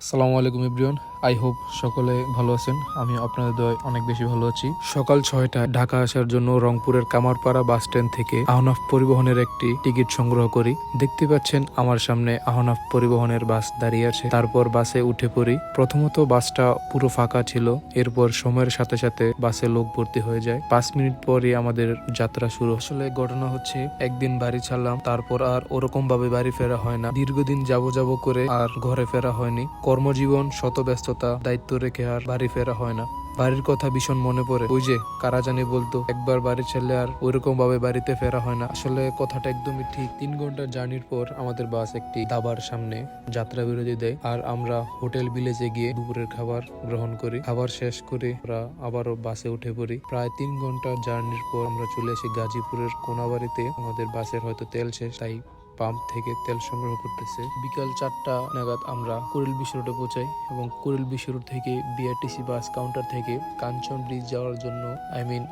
আসসালামু আলাইকুম everyone. I hope সকলে ভালো আছেন। আমি আপনাদের দোয়ায় অনেক বেশি ভালো আছি। সকাল 6টায় ঢাকা আসার জন্য রংপুরের কামারপাড়া বাস স্ট্যান্ড থেকে আহনাফ পরিবহনের একটি টিকিট সংগ্রহ করি। দেখতে পাচ্ছেন আমার সামনে আহনাফ পরিবহনের বাস দাঁড়িয়ে আছে। তারপর বাসে উঠে পড়ি। প্রথমত বাসটা পুরো ফাঁকা ছিল, এরপর সময়ের সাথে সাথে বাসে লোক ভর্তি হয়ে যায়। 5 মিনিট পরই আমাদের যাত্রা শুরু। আসলে ঘটনা হচ্ছে, একদিন বাড়ি ছাড়লাম, তারপর আর ওরকম ভাবে বাড়ি ফেরা হয় না। দীর্ঘদিন যাব করে আর ঘরে ফেরা হয়নি। কর্মজীবন, শত ব্যস্ততা, দায়িত্ব রেখে আর বাড়ি ফেরা হয় না। বাড়ির কথা ভীষণ মনে পড়ে। ওই যে কারা জানি বলতো, একবার বাড়ি ছাড়লে আর ওইরকম ভাবে বাড়িতে ফেরা হয় না। আসলে কথাটা একদমই ঠিক। 3 ঘন্টার জার্নির পর আমাদের বাস একটি ধাবার সামনে যাত্রা বিরতি দেয়, আর আমরা হোটেল ভিলেজে গিয়ে দুপুরের খাবার গ্রহণ করি। খাবার শেষ করে আমরা আবারও বাসে উঠে পড়ি। প্রায় 3 ঘন্টা জার্নির পর আমরা চলে আসি গাজীপুরের কোনাবাড়িতে। আমাদের বাসের হয়তো তেল শেষ, তাই পাম্প থেকে তেল সংগ্রহ করতেছে। বিকাল 4টা নাগাদ আমরা কুড়িল বিশ রোডে পৌঁছাই এবং কুড়িল বিশ রোড থেকে বিআরটিসি বাস কাউন্টার থেকে কাঞ্চন ব্রিজ যাওয়ার জন্য,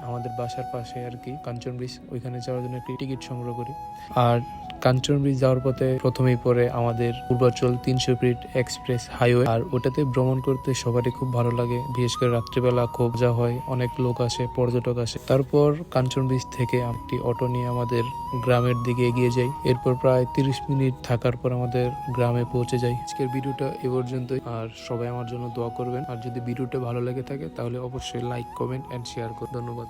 আমাদের বাসার পাশে আর কি কাঞ্চন ব্রিজ, ওইখানে যাওয়ার জন্য একটি টিকিট সংগ্রহ করি। আর কাঞ্চন ব্রিজ যাওয়ার পথে প্রথমেই পড়ে আমাদের পূর্বাচল 300 ফিট এক্সপ্রেস হাইওয়ে। আর ওটাতে ভ্রমণ করতে সবারই খুব ভালো লাগে, বিশেষ করে রাত্রিবেলা খুব যা হয়, অনেক লোক আসে, পর্যটক আসে। তারপর কাঞ্চন ব্রিজ থেকে একটি অটো নিয়ে আমাদের গ্রামের দিকে এগিয়ে যাই। এরপর প্রায় 30 মিনিট থাকার পর আমাদের গ্রামে পৌঁছে যাই। আজকের ভিডিওটা এ পর্যন্তই। আর সবাই আমার জন্য দোয়া করবেন। আর যদি ভিডিওটা ভালো লেগে থাকে তাহলে অবশ্যই লাইক, কমেন্ট এন্ড শেয়ার করুন। ধন্যবাদ।